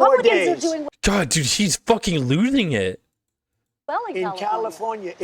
Republicans are days. doing God, dude, he's fucking losing it. well In California,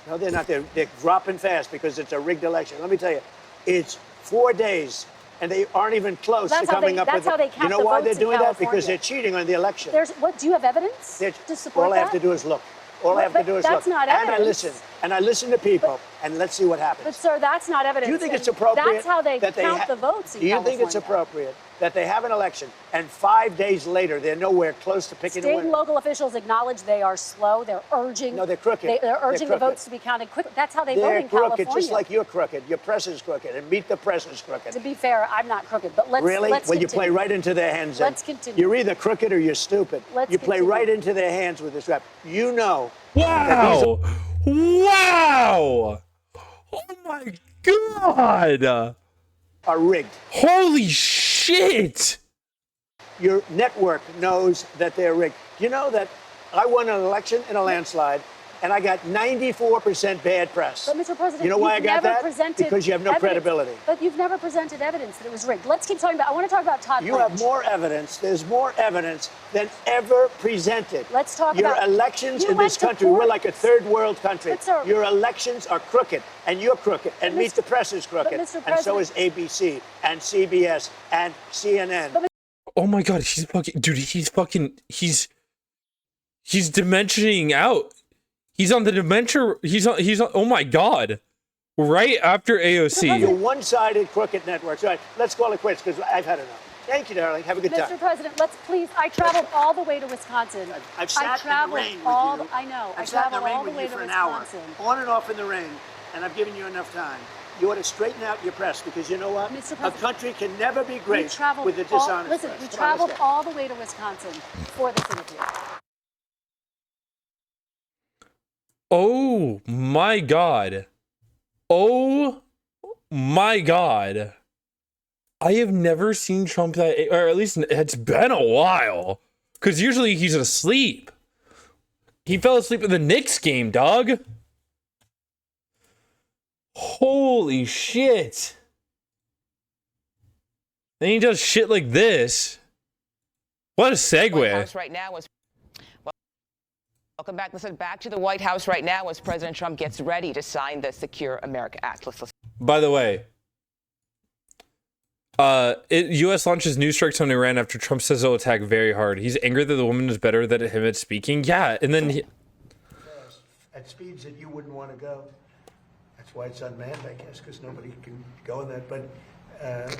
no, they're not. They're dropping fast because it's a rigged election. Let me tell you, it's 4 days, and they aren't even close to coming up with. That's how they count You know the why votes they're doing in that? Because California. they're cheating on the election. What? Do you have evidence to support All I have to do is look. All I have to do is that's look. not And I evidence. listen. And I listen to people, and let's see what happens. But sir, that's not evidence. Do you think and it's appropriate? That's how they that count the votes in Do you think it's California. appropriate that they have an election and 5 days later they're nowhere close to picking a State winner? and local officials acknowledge they are slow. They're urging. No, they're crooked. They're urging the crooked. votes to be counted quick. That's how they vote They're in crooked, California. just like you're crooked. Your press is crooked, and Meet the Press is crooked. To be fair, I'm not crooked, but let's Really? let's Well, you continue. play right into their hands. Then. Let's continue. You're either crooked or you're stupid. You play continue. right into their hands with this rap. You know. Wow! Wow! Oh my God! Are rigged. Holy shit! Your network knows that they're rigged. You know that I won an election in a landslide, and I got 94% bad press. But Mr. President, you know why I you've got never that? presented Because you have no evidence. credibility. But you've never presented evidence that it was rigged. Let's keep talking about. I want to talk about Todd You Blanche. have more evidence. There's more evidence than ever presented. Let's talk Your about. elections You in went this to country, court. we're like a third world country. But, sir- Your elections are crooked, and you're crooked, and Meet the Press is crooked, Mr. and so President- is ABC and CBS and CNN. Oh my God, he's fucking, dude, he's dimensioning out. He's on the dementia, he's on, oh my God. Right after You're AOC. one-sided crooked networks. All right, let's call it quits because I've had enough. Thank you, darling. Have a good Mr. time. President, let's please. I traveled all the way to Wisconsin. I've sat I traveled in the rain with all. you. I know. I I've sat in the traveled rain all the with way you to for an hour, Wisconsin. on and off in the rain, and I've given you enough time. You ought to straighten out your press because you know what? Mr. A President, country can never be We great traveled with a all, dishonest listen, press. we Come on, traveled let's go. all the way to Wisconsin for this interview. Oh my God. Oh my God. I have never seen Trump that, or at least it's been a while. Because usually he's asleep. He fell asleep in the Knicks game, dog. Holy shit. Then he does shit like this. What a White segue. House right now as welcome back. Listen, back to the White House right now as President Trump gets ready to sign the Secure America Act. Let's listen. By the way, U.S. launches new strikes on Iran after Trump says it'll attack very hard. He's angry that the woman is better than him at speaking. Yeah, and then he, At speeds that you wouldn't want to go. That's why it's unmanned, I guess, because nobody can go in that. But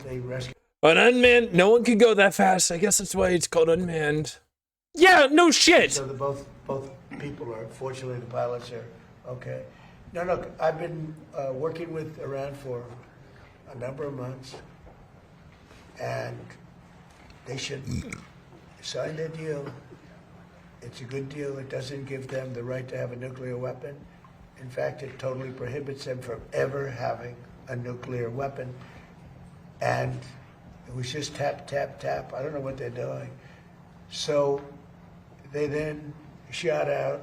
they rescue. an unmanned, no one can go that fast. I guess that's why it's called unmanned. Yeah, no shit. So both people are, fortunately, the pilots are okay. Now, look, I've been working with Iran for a number of months, and they should sign their deal. It's a good deal. It doesn't give them the right to have a nuclear weapon. In fact, it totally prohibits them from ever having a nuclear weapon. And it was just tap, tap, tap. I don't know what they're doing. So they then shot at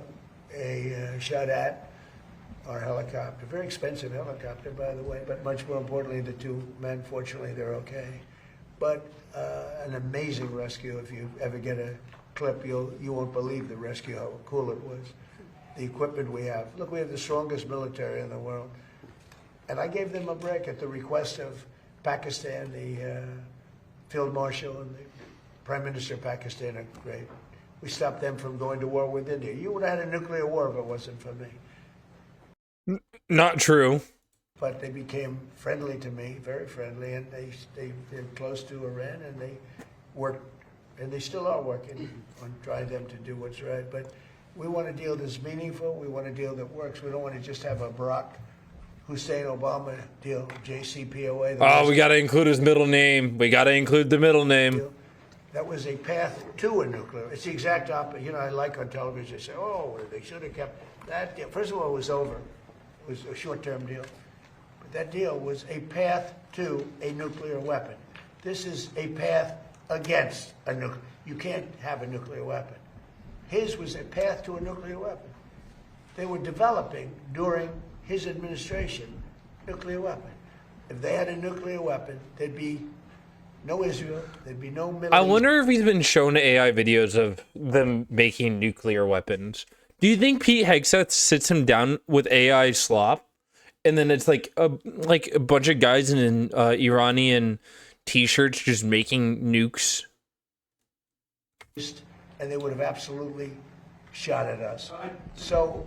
our helicopter, very expensive helicopter, by the way, but much more importantly, the two men, fortunately, they're okay. But an amazing rescue. If you ever get a clip, you won't believe the rescue, how cool it was. The equipment we have. Look, we have the strongest military in the world. And I gave them a break at the request of Pakistan, the Field Marshal and the Prime Minister of Pakistan are great. We stopped them from going to war with India. You would have had a nuclear war if it wasn't for me. Not true. But they became friendly to me, very friendly, and they're close to Iran, and they worked, and they still are working on trying them to do what's right. But we want a deal that's meaningful. We want a deal that works. We don't want to just have a Barack Hussein Obama deal, JCPOA. Oh, we got to include his middle name. We got to include the middle name. That was a path to a nuclear. It's the exact opposite. You know, I like on television, they say, oh, they should have kept that deal. First of all, it was over. It was a short-term deal. But that deal was a path to a nuclear weapon. This is a path against a nuclear. You can't have a nuclear weapon. His was a path to a nuclear weapon. They were developing, during his administration, nuclear weapon. If they had a nuclear weapon, there'd be no Israel. There'd be no Middle I East. wonder if he's been shown AI videos of them making nuclear weapons. Do you think Pete Hegseth sits him down with AI slop, and then it's like a bunch of guys in Iranian t-shirts just making nukes? And they would have absolutely shot at us. So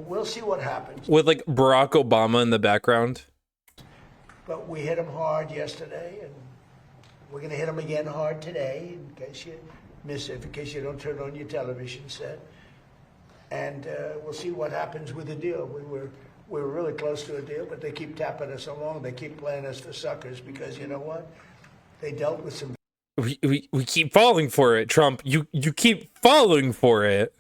we'll see what happens. With like Barack Obama in the background. But we hit them hard yesterday, and we're going to hit them again hard today, in case you miss it, in case you don't turn on your television set. And we'll see what happens with the deal. We were really close to a deal, but they keep tapping us along. They keep playing us for suckers because you know what? They dealt with some. We keep falling for it, Trump. You keep falling for it.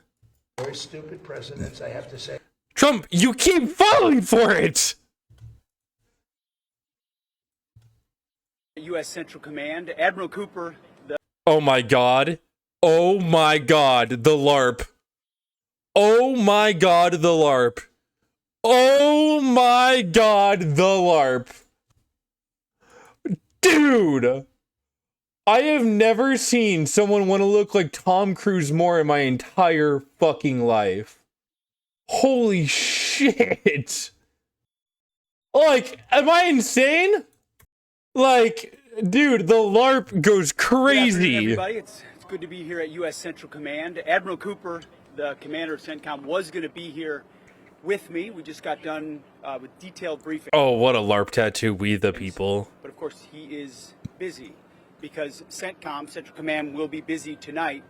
Very stupid presidents, I have to say. Trump, you keep falling for it. U.S. Central Command, Admiral Cooper, Oh my God. Oh my God, the LARP. Oh my God, the LARP. Oh my God, the LARP. Dude. I have never seen someone want to look like Tom Cruise more in my entire fucking life. Holy shit. Like, am I insane? Like, dude, the LARP goes Good afternoon, crazy. everybody. It's good to be here at U.S. Central Command. Admiral Cooper, the commander of CENTCOM, was going to be here with me. We just got done with detailed briefing. Oh, what a LARP tattoo, we the people. But of course, he is busy because CENTCOM, Central Command, will be busy tonight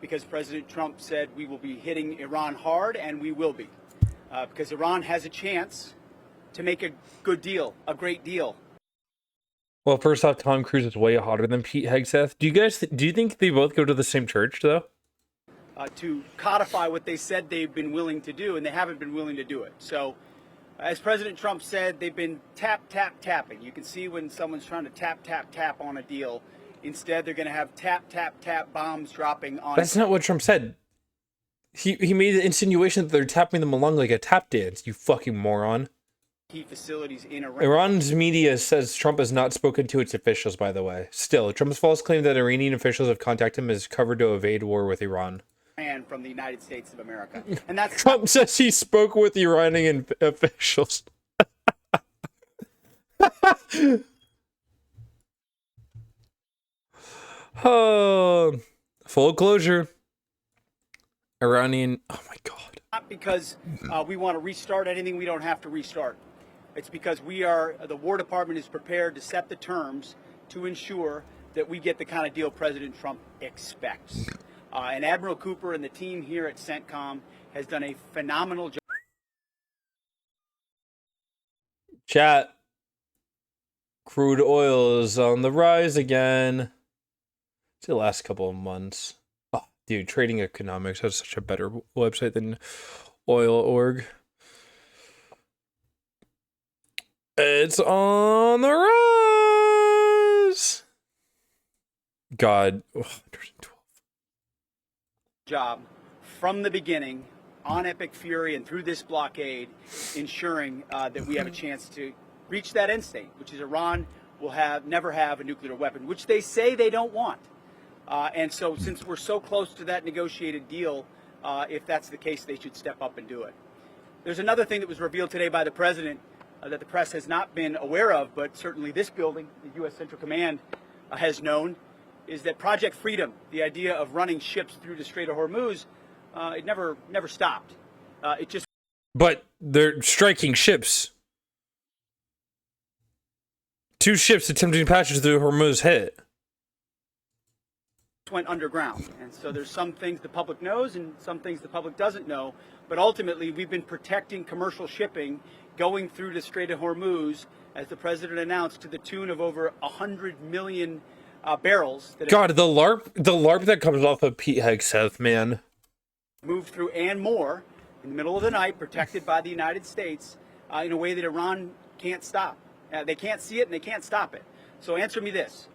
because President Trump said we will be hitting Iran hard, and we will be. Because Iran has a chance to make a good deal, a great deal. Well, first off, Tom Cruise is way hotter than Pete Hegseth. Do you think they both go to the same church, though? To codify what they said they've been willing to do, and they haven't been willing to do it. So, as President Trump said, they've been tapping. You can see when someone's trying to tap on a deal. Instead, they're going to have tap bombs dropping on. That's not what Trump said. He made the insinuation that they're tapping them along like a tap dance, you fucking moron. Key facilities in Iran. Iran's media says Trump has not spoken to its officials, by the way. Still, Trump's false claim that Iranian officials have contacted him is covered to evade war with Iran. And from the United States of America. And that's Trump says he spoke with Iranian officials. Full closure. Iranian. Oh my God. not because we want to restart anything we don't have to restart. It's because the War Department is prepared to set the terms to ensure that we get the kind of deal President Trump expects. And Admiral Cooper and the team here at CENTCOM has done a phenomenal job. Chat. Crude oil is on the rise again. It's the last couple of months. Oh, dude, Trading Economics has such a better website than Oil.org. It's on the rise. God. Oh, 112. Job from the beginning on Epic Fury and through this blockade, ensuring that we have a chance to reach that end state, which is Iran will never have a nuclear weapon, which they say they don't want. And so since we're so close to that negotiated deal, if that's the case, they should step up and do it. There's another thing that was revealed today by the president that the press has not been aware of, but certainly this building, the U.S. Central Command, has known, is that Project Freedom, the idea of running ships through the Strait of Hormuz, it never stopped. It just. But they're striking ships. 2 ships attempting passage through Hormuz hit. Went underground. And so there's some things the public knows and some things the public doesn't know. But ultimately, we've been protecting commercial shipping going through the Strait of Hormuz, as the president announced, to the tune of over 100 million barrels. God, the LARP that comes off of Pete Hegseth, man. Moved through and more in the middle of the night, protected by the United States in a way that Iran can't stop. They can't see it and they can't stop it. So answer me this.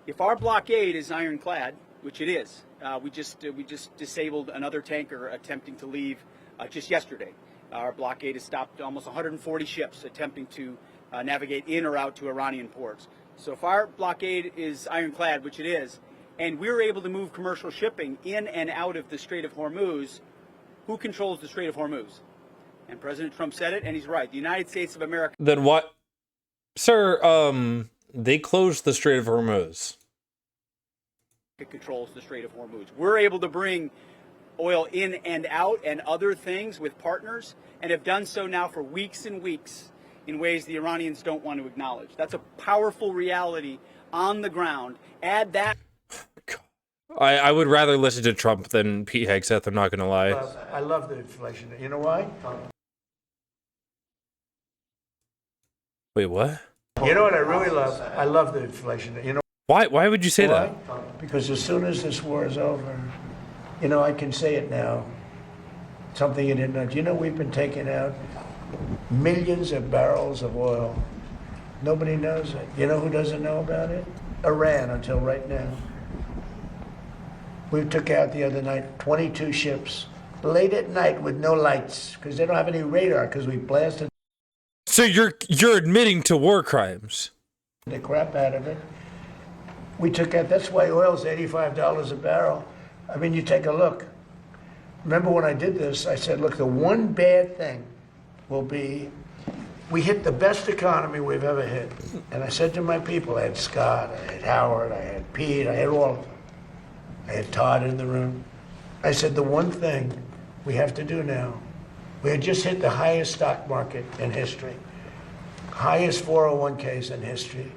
If our blockade is ironclad, which it is, we just disabled another tanker attempting to leave just yesterday. Our blockade has stopped almost 140 ships attempting to navigate in or out to Iranian ports. So if our blockade is ironclad, which it is, and we're able to move commercial shipping in and out of the Strait of Hormuz, who controls the Strait of Hormuz? And President Trump said it, and he's right. The United States of America Then what? Sir, they closed the Strait of Hormuz. controls the Strait of Hormuz. We're able to bring oil in and out and other things with partners, and have done so now for weeks and weeks in ways the Iranians don't want to acknowledge. That's a powerful reality on the ground. Add that. I would rather listen to Trump than Pete Hegseth, I'm not going to lie. I love the inflation. You know why? Wait, what? You know what I really love? I love the inflation. You know Why would you say why? that? Because as soon as this war is over, you know, I can say it now. Something you didn't know. Do you know we've been taking out millions of barrels of oil? Nobody knows it. You know who doesn't know about it? Iran, until right now. We took out the other night 22 ships late at night with no lights because they don't have any radar because we blasted So you're admitting to war crimes. the crap out of it. We took out, that's why oil's $85 a barrel. I mean, you take a look. Remember when I did this, I said, look, the one bad thing will be we hit the best economy we've ever hit. And I said to my people, I had Scott, I had Howard, I had Pete, I had all of them. I had Todd in the room. I said, the one thing we have to do now, we had just hit the highest stock market in history, highest 401ks in history.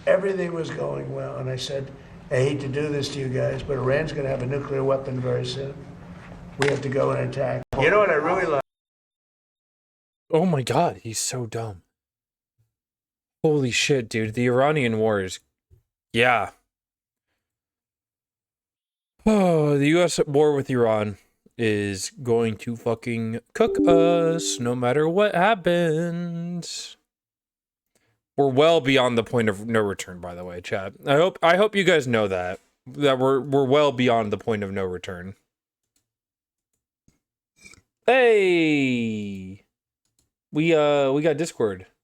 Everything was going well. And I said, I hate to do this to you guys, but Iran's going to have a nuclear weapon very soon. We have to go and attack. You know what I really love? Oh my god, he's so dumb. Holy shit, dude. The Iranian war is... Yeah. Oh, the US war with Iran is going to fucking cook us no matter what happens. We're well beyond the point of no return, by the way, chat. I hope you guys know that we're well beyond the point of no return. Hey, we got Discord.